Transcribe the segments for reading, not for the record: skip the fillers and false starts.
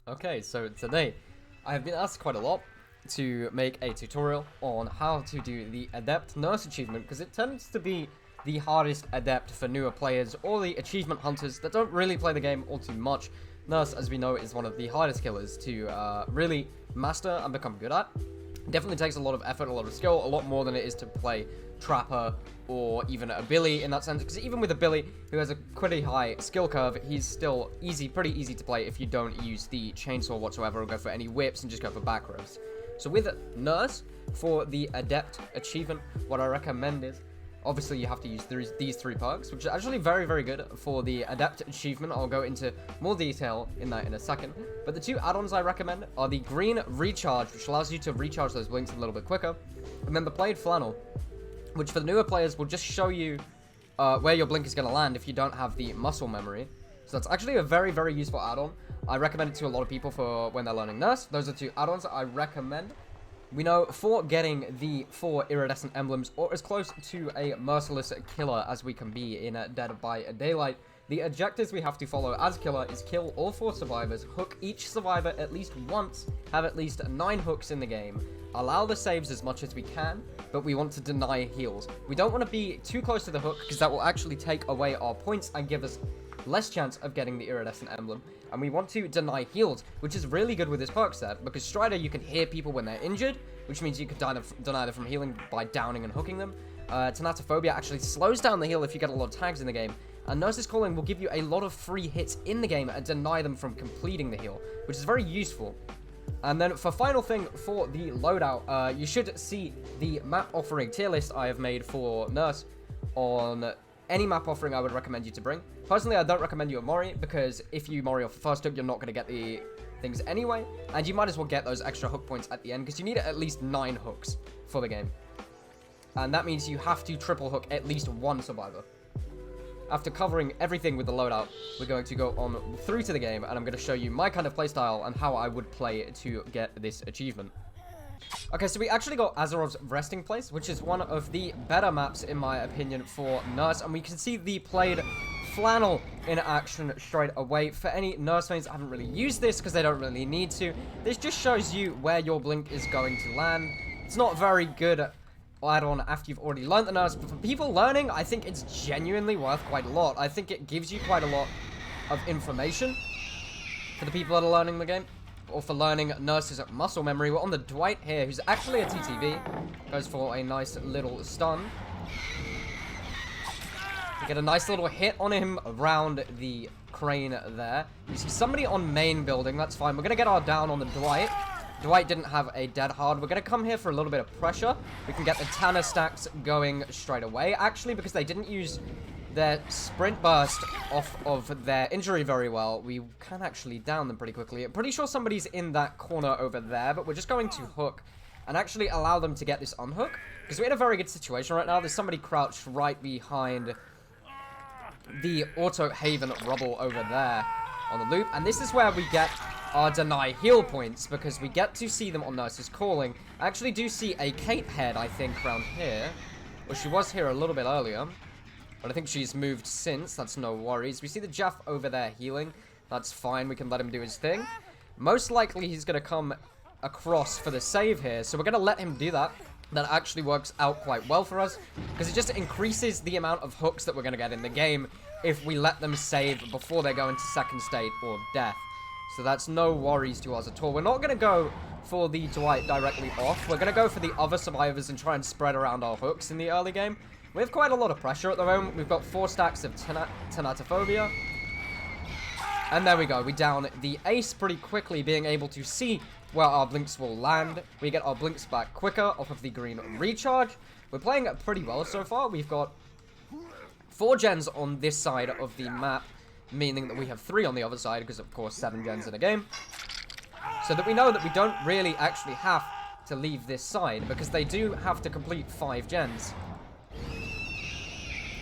Okay, so today I have been asked quite a lot to make a tutorial on how to do the Adept Nurse achievement, because it tends to be the hardest Adept for newer players or the achievement hunters that don't really play the game all too much. Nurse, as we know, is one of the hardest killers to really master and become good at. It definitely takes a lot of effort, a lot of skill, a lot more than it is to play Trapper or even a Billy in that sense, because even with a Billy who has a pretty high skill curve, he's still pretty easy to play if you don't use the chainsaw whatsoever or go for any whips and just go for back rows. So with Nurse, for the Adept achievement, what I recommend is, obviously you have to use these three perks, which are actually very, very good for the Adept achievement. I'll go into more detail in that in a second. But the two add-ons I recommend are the green recharge, which allows you to recharge those blinks a little bit quicker, and then the plaid flannel, which for the newer players will just show you where your blink is going to land if you don't have the muscle memory. So that's actually a very, very useful add-on. I recommend it to a lot of people for when they're learning Nurse. Those are two add-ons I recommend. We know for getting the 4 iridescent emblems, or as close to a merciless killer as we can be in Dead by Daylight, the objectives we have to follow as killer is kill all 4 survivors, hook each survivor at least once, have at least 9 hooks in the game, allow the saves as much as we can, but we want to deny heals. We don't want to be too close to the hook, because that will actually take away our points and give us less chance of getting the iridescent emblem. And we want to deny heals, which is really good with this perk set, because Strider, you can hear people when they're injured, which means you can deny them from healing by downing and hooking them. Thanatophobia actually slows down the heal if you get a lot of tags in the game, and Nurse's Calling will give you a lot of free hits in the game and deny them from completing the heal, which is very useful. And then for final thing, for the loadout, you should see the map offering tier list I have made for Nurse on any map offering I would recommend you to bring. Personally, I don't recommend you a Mori, because if you Mori off the first hook, you're not going to get the things anyway, and you might as well get those extra hook points at the end, because you need at least 9 hooks for the game. And that means you have to triple hook at least 1 survivor. After covering everything with the loadout, we're going to go on through to the game, and I'm going to show you my kind of playstyle and how I would play to get this achievement. Okay, so we actually got Azerov's Resting Place, which is one of the better maps, in my opinion, for Nurse. And we can see the plaid flannel in action straight away. For any Nurse mains that haven't really used this, because they don't really need to, this just shows you where your blink is going to land. It's not very good add-on after you've already learned the Nurse, but for people learning, I think it's genuinely worth quite a lot. I think it gives you quite a lot of information for the people that are learning the game, or for learning Nurse's muscle memory. We're on the Dwight here, who's actually a TTV. Goes for a nice little stun. We get a nice little hit on him around the crane there. You see somebody on main building, that's fine. We're going to get our down on the Dwight. Dwight didn't have a dead hard. We're going to come here for a little bit of pressure. We can get the Tanner stacks going straight away, actually, because they didn't use their sprint burst off of their injury very well. We can actually down them pretty quickly. I'm pretty sure somebody's in that corner over there, but we're just going to hook and actually allow them to get this unhook, because we're in a very good situation right now. There's somebody crouched right behind the Auto Haven rubble over there on the loop, and this is where we get our deny heal points, because we get to see them on Nurse's Calling. I actually do see a Kate head, I think, around here. Well, she was here a little bit earlier, but I think she's moved since. That's no worries. We see the Jeff over there healing. That's fine. We can let him do his thing. Most likely, he's going to come across for the save here, so we're going to let him do that. That actually works out quite well for us, because it just increases the amount of hooks that we're going to get in the game if we let them save before they go into second state or death. So that's no worries to us at all. We're not going to go for the Dwight directly off. We're going to go for the other survivors and try and spread around our hooks in the early game. We have quite a lot of pressure at the moment. We've got 4 stacks of Thanatophobia. And there we go. We down the ace pretty quickly, being able to see where our blinks will land. We get our blinks back quicker off of the green recharge. We're playing pretty well so far. We've got 4 gens on this side of the map, meaning that we have 3 on the other side, because of course 7 gens in a game. So that we know that we don't really actually have to leave this side, because they do have to complete 5 gens.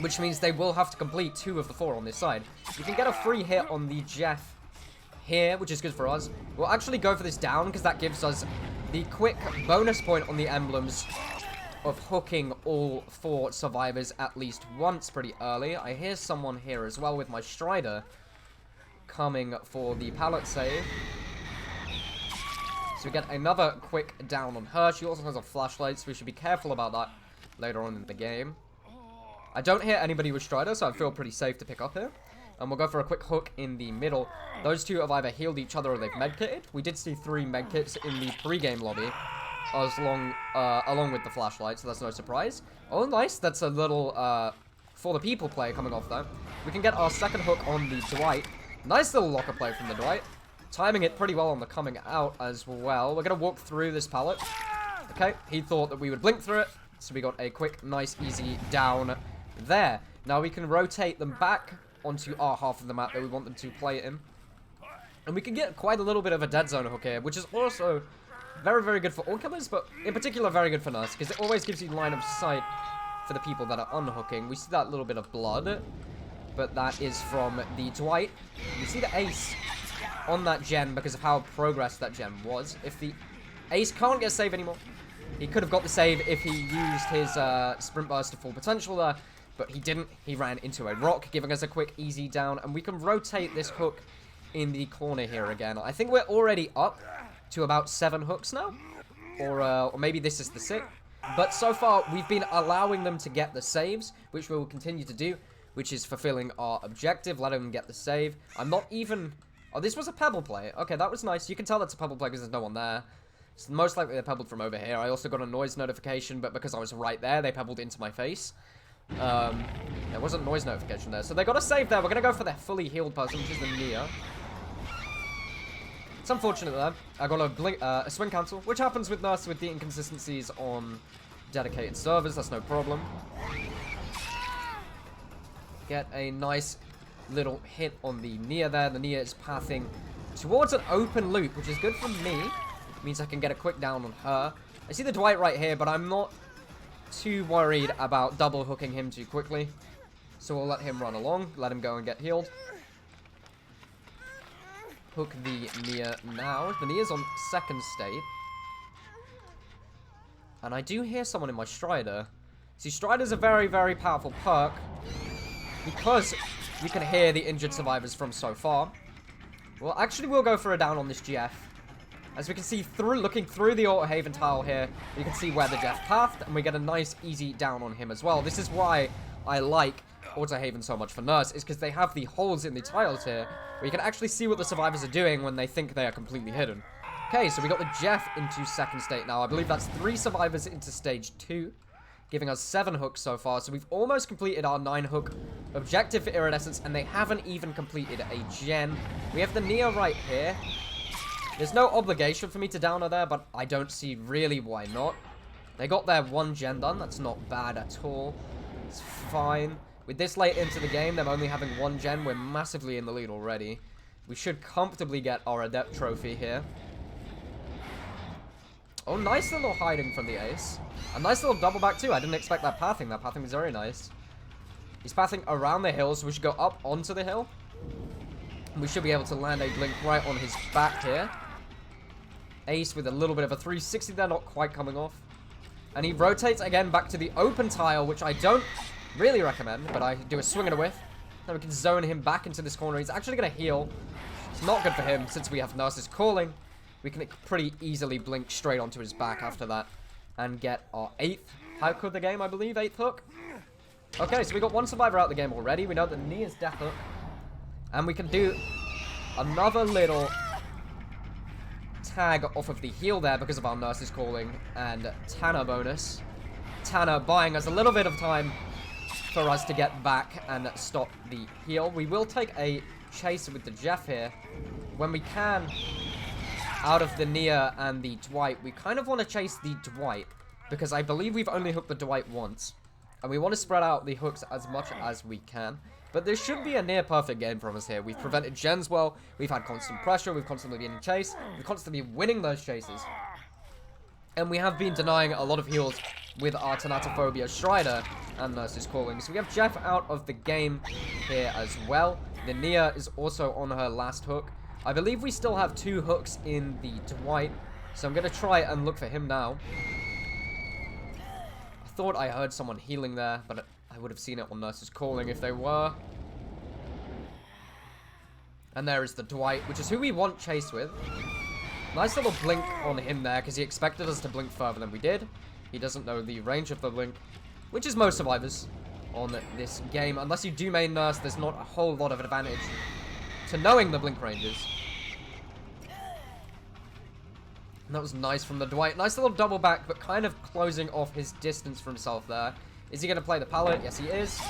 Which means they will have to complete 2 of the 4 on this side. You can get a free hit on the Jeff here, which is good for us. We'll actually go for this down, because that gives us the quick bonus point on the emblems of hooking all 4 survivors at least once pretty early. I hear someone here as well with my Strider coming for the pallet save. So we get another quick down on her. She also has a flashlight, so we should be careful about that later on in the game. I don't hear anybody with Strider, so I feel pretty safe to pick up here. And we'll go for a quick hook in the middle. Those two have either healed each other or they've medkitted. We did see 3 medkits in the pre-game lobby, along with the flashlight, so that's no surprise. Oh, nice. That's a little, for the people play coming off there. We can get our second hook on the Dwight. Nice little locker play from the Dwight. Timing it pretty well on the coming out as well. We're going to walk through this pallet. Okay, he thought that we would blink through it, so we got a quick, nice, easy down there. Now we can rotate them back onto our half of the map that we want them to play in. And we can get quite a little bit of a dead zone hook here, which is also very, very good for all killers, but in particular very good for Nurse, because it always gives you line of sight for the people that are unhooking. We see that little bit of blood, but that is from the Dwight. You see the ace on that gen because of how progressed that gen was. If the ace can't get a save anymore, he could have got the save if he used his sprint burst to full potential there, but he didn't. He ran into a rock, giving us a quick easy down, and we can rotate this hook in the corner here again. I think we're already up to about 7 hooks now, or maybe this is the 6th. But so far, we've been allowing them to get the saves, which we will continue to do, which is fulfilling our objective, let them get the save. I'm not even... Oh, this was a pebble play. Okay, that was nice. You can tell that's a pebble play because there's no one there. It's most likely they pebbled from over here. I also got a noise notification, but because I was right there, they pebbled into my face. There wasn't a noise notification there. So they got a save there. We're going to go for their fully healed person, which is the Nia. It's unfortunate there. I got a swing cancel, which happens with Nurse with the inconsistencies on dedicated servers. That's no problem. Get a nice little hit on the Nia there. The Nia is pathing towards an open loop, which is good for me. Means I can get a quick down on her. I see the Dwight right here, but I'm not too worried about double hooking him too quickly. So we'll let him run along, let him go and get healed. Hook the Nia now. The Nia's on 2nd state. And I do hear someone in my Strider. See, Strider's a very, very powerful perk because you can hear the injured survivors from so far. Well, actually, we'll go for a down on this Jeff. As we can see, looking through the Auto Haven tile here, you can see where the Jeff pathed, and we get a nice, easy down on him as well. This is why I like Auto Haven so much for Nurse, is because they have the holes in the tiles here, where you can actually see what the survivors are doing when they think they are completely hidden. Okay, so we got the Jeff into 2nd state now. I believe that's 3 survivors into stage 2, giving us 7 hooks so far. So we've almost completed our 9 hook objective for Iridescence, and they haven't even completed a gen. We have the Nia right here. There's no obligation for me to down her there, but I don't see really why not. They got their 1 gen done. That's not bad at all. It's fine. With this late into the game, them only having 1 gen, we're massively in the lead already. We should comfortably get our Adept trophy here. Oh, nice little hiding from the ace. A nice little double back too. I didn't expect that pathing. That pathing was very nice. He's pathing around the hill, so we should go up onto the hill. We should be able to land a blink right on his back here. Ace with a little bit of a 360 there, not quite coming off. And he rotates again back to the open tile, which I don't really recommend, but I do a swing and a whiff. Then we can zone him back into this corner. He's actually going to heal. It's not good for him since we have Nurse's Calling. We can pretty easily blink straight onto his back after that and get our 8th hook of the game, I believe. 8th hook. Okay, so we got 1 survivor out of the game already. We know that Nia's death hook. And we can do another little tag off of the heal there because of our Nurse's Calling and Tanner bonus. Tanner buying us a little bit of time for us to get back and stop the heal. We will take a chase with the Jeff here. When we can, out of the Nia and the Dwight, we kind of want to chase the Dwight because I believe we've only hooked the Dwight once. And we want to spread out the hooks as much as we can. But there should be a near-perfect game from us here. We've prevented gens well. We've had constant pressure. We've constantly been in chase. We've constantly been winning those chases. And we have been denying a lot of heals with our Thanatophobia Strider and Nurse's Calling. So we have Jeff out of the game here as well. The Nia is also on her last hook. I believe we still have 2 hooks in the Dwight. So I'm going to try and look for him now. I thought I heard someone healing there, but I would have seen it on Nurse's Calling if they were. And there is the Dwight, which is who we want chase with. Nice little blink on him there, because he expected us to blink further than we did. He doesn't know the range of the blink, which is most survivors on this game. Unless you do main nurse, there's not a whole lot of advantage to knowing the blink ranges. And that was nice from the Dwight. Nice little double back, but kind of closing off his distance for himself there. Is he going to play the pallet? Yes, he is.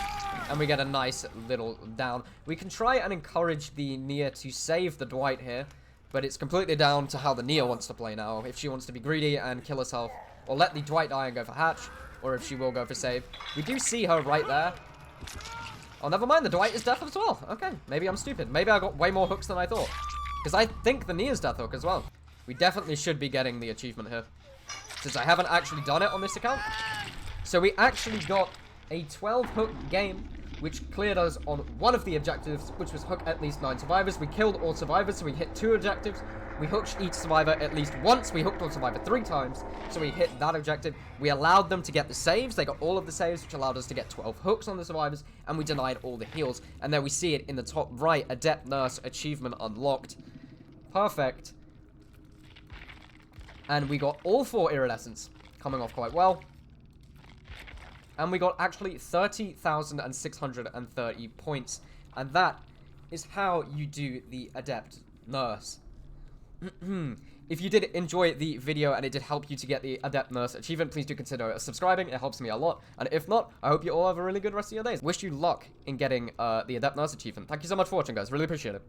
And we get a nice little down. We can try and encourage the Nia to save the Dwight here, but it's completely down to how the Nia wants to play now. If she wants to be greedy and kill herself, or let the Dwight die and go for hatch, or if she will go for save. We do see her right there. Oh, never mind. The Dwight is death as well. Okay, maybe I'm stupid. Maybe I got way more hooks than I thought. Because I think the Nia's death hook as well. We definitely should be getting the achievement here, since I haven't actually done it on this account. So we actually got a 12 hook game, which cleared us on one of the objectives, which was hook at least 9 survivors. We killed all survivors, so we hit 2 objectives. We hooked each survivor at least once. We hooked on survivor 3 times, so we hit that objective. We allowed them to get the saves. They got all of the saves, which allowed us to get 12 hooks on the survivors, and we denied all the heals. And there we see it in the top right, Adept Nurse achievement unlocked. Perfect. And we got all 4 iridescents, coming off quite well. And we got actually 30,630 points. And that is how you do the Adept Nurse. If you did enjoy the video and it did help you to get the Adept Nurse achievement, please do consider subscribing. It helps me a lot. And if not, I hope you all have a really good rest of your days. Wish you luck in getting the Adept Nurse achievement. Thank you so much for watching, guys. Really appreciate it.